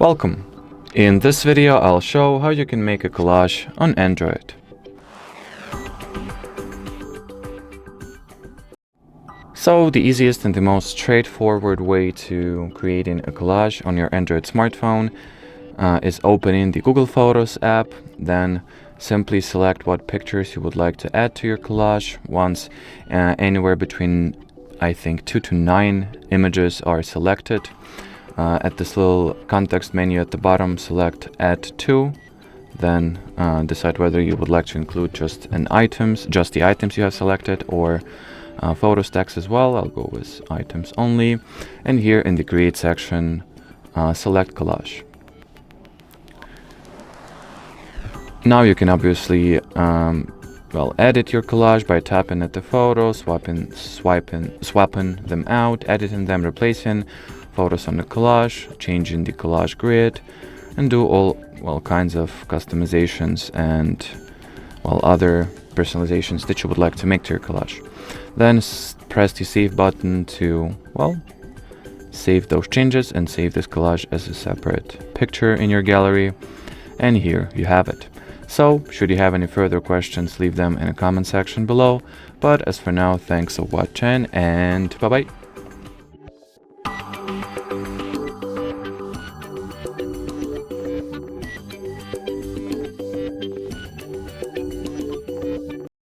Welcome! In this video I'll show how you can make a collage on Android. So the easiest and the most straightforward way to creating a collage on your Android smartphone is opening the Google Photos app, then simply select what pictures you would like to add to your collage. Once anywhere between I think 2 to 9 images are selected, at this little context menu at the bottom, select Add To, then decide whether you would like to include just the items you have selected, or photos text as well. I'll go with items only, and here in the Create section, select Collage. Now you can obviously edit your collage by tapping at the photos, swapping them out, editing them, replacing photos on the collage, changing the collage grid, and do all kinds of customizations and other personalizations that you would like to make to your collage. Then press the save button to save those changes and save this collage as a separate picture in your gallery, and here you have it. So, should you have any further questions, leave them in the comment section below. But as for now, thanks for watching and bye bye.